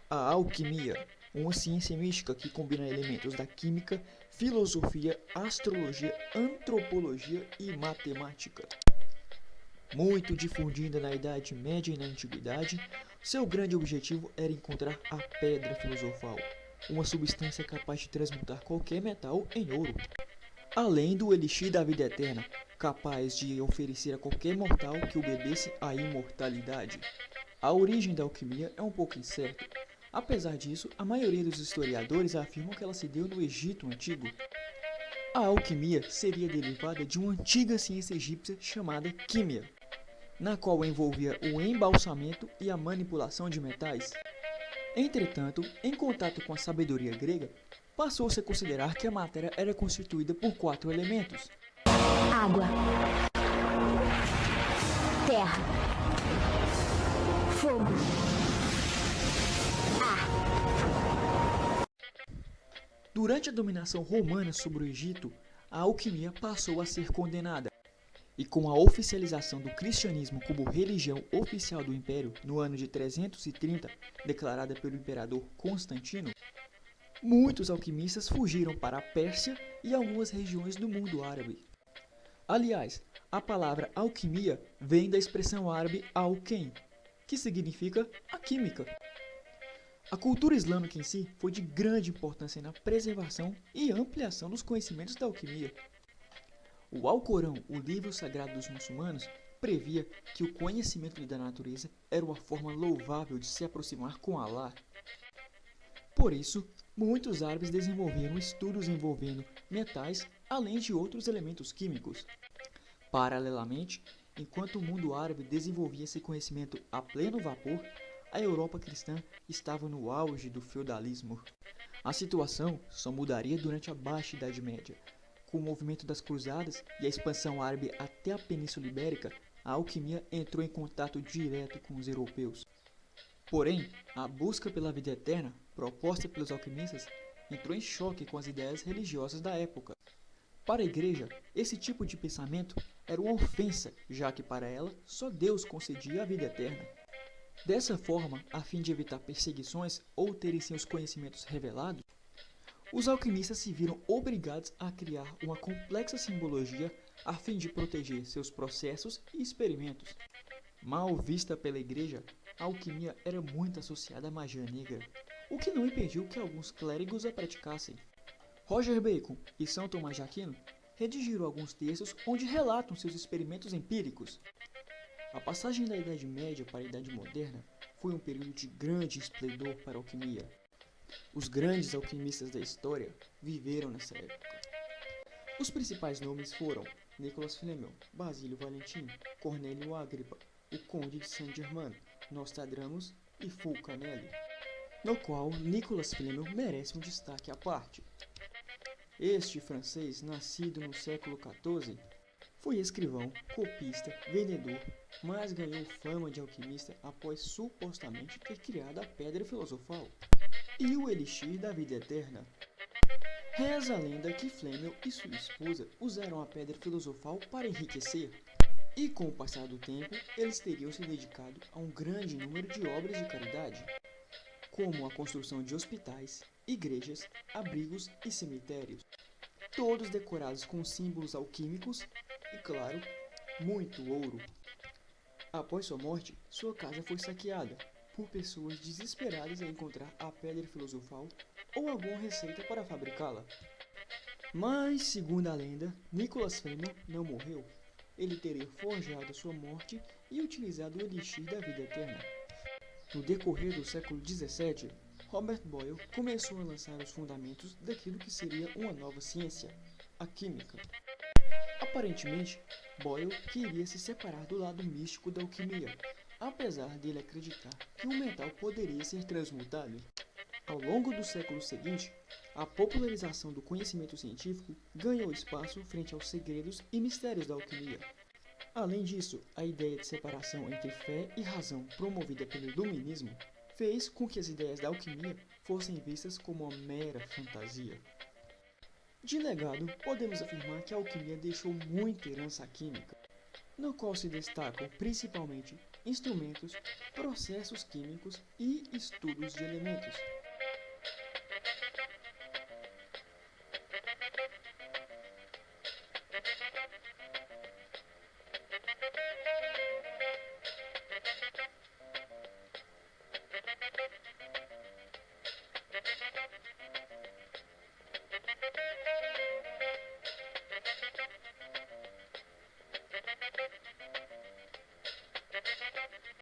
A alquimia, uma ciência mística que combina elementos da química, filosofia, astrologia, antropologia e matemática. Muito difundida na Idade Média e na Antiguidade, seu grande objetivo era encontrar a Pedra Filosofal, uma substância capaz de transmutar qualquer metal em ouro. Além do Elixir da Vida Eterna, capaz de oferecer a qualquer mortal que o bebesse a imortalidade. A origem da alquimia é um pouco incerta. Apesar disso, a maioria dos historiadores afirmam que ela se deu no Egito Antigo. A alquimia seria derivada de uma antiga ciência egípcia chamada químia, na qual envolvia o embalsamento e a manipulação de metais. Entretanto, em contato com a sabedoria grega, passou-se a considerar que a matéria era constituída por 4 elementos: água, terra, fogo, ar. Durante a dominação romana sobre o Egito, a alquimia passou a ser condenada. E com a oficialização do cristianismo como religião oficial do império no ano de 330, declarada pelo imperador Constantino, muitos alquimistas fugiram para a Pérsia e algumas regiões do mundo árabe. Aliás, a palavra alquimia vem da expressão árabe alquem, que significa a química. A cultura islâmica em si foi de grande importância na preservação e ampliação dos conhecimentos da alquimia. O Alcorão, o livro sagrado dos muçulmanos, previa que o conhecimento da natureza era uma forma louvável de se aproximar com Alá. Por isso, muitos árabes desenvolveram estudos envolvendo metais, além de outros elementos químicos. Paralelamente, enquanto o mundo árabe desenvolvia esse conhecimento a pleno vapor, a Europa cristã estava no auge do feudalismo. A situação só mudaria durante a Baixa Idade Média. Com o movimento das cruzadas e a expansão árabe até a Península Ibérica, a alquimia entrou em contato direto com os europeus. Porém, a busca pela vida eterna, proposta pelos alquimistas, entrou em choque com as ideias religiosas da época. Para a igreja, esse tipo de pensamento era uma ofensa, já que para ela só Deus concedia a vida eterna. Dessa forma, a fim de evitar perseguições ou terem seus conhecimentos revelados, os alquimistas se viram obrigados a criar uma complexa simbologia a fim de proteger seus processos e experimentos. Mal vista pela igreja, a alquimia era muito associada à magia negra, o que não impediu que alguns clérigos a praticassem. Roger Bacon e São Tomás de Aquino redigiram alguns textos onde relatam seus experimentos empíricos. A passagem da Idade Média para a Idade Moderna foi um período de grande esplendor para a alquimia. Os grandes alquimistas da história viveram nessa época. Os principais nomes foram Nicolas Flamel, Basílio Valentim, Cornélio Agripa, o Conde de Saint-Germain, Nostradamus e Fulcanelli, no qual Nicolas Flamel merece um destaque à parte. Este francês, nascido no século XIV, foi escrivão, copista, vendedor, mas ganhou fama de alquimista após supostamente ter criado a Pedra Filosofal e o Elixir da Vida Eterna. Reza a lenda que Flamel e sua esposa usaram a Pedra Filosofal para enriquecer, e com o passar do tempo, eles teriam se dedicado a um grande número de obras de caridade, como a construção de hospitais, igrejas, abrigos e cemitérios, todos decorados com símbolos alquímicos e, claro, muito ouro. Após sua morte, sua casa foi saqueada por pessoas desesperadas em encontrar a Pedra Filosofal ou alguma receita para fabricá-la. Mas, segundo a lenda, Nicolas Flamel não morreu. Ele teria forjado sua morte e utilizado o Elixir da Vida Eterna. No decorrer do século XVII, Robert Boyle começou a lançar os fundamentos daquilo que seria uma nova ciência, a química. Aparentemente, Boyle queria se separar do lado místico da alquimia, apesar dele acreditar que um metal poderia ser transmutado. Ao longo do século seguinte, a popularização do conhecimento científico ganhou espaço frente aos segredos e mistérios da alquimia. Além disso, a ideia de separação entre fé e razão promovida pelo iluminismo fez com que as ideias da alquimia fossem vistas como uma mera fantasia. De legado, podemos afirmar que a alquimia deixou muita herança química. no qual se destacam principalmente instrumentos, processos químicos e estudos de elementos.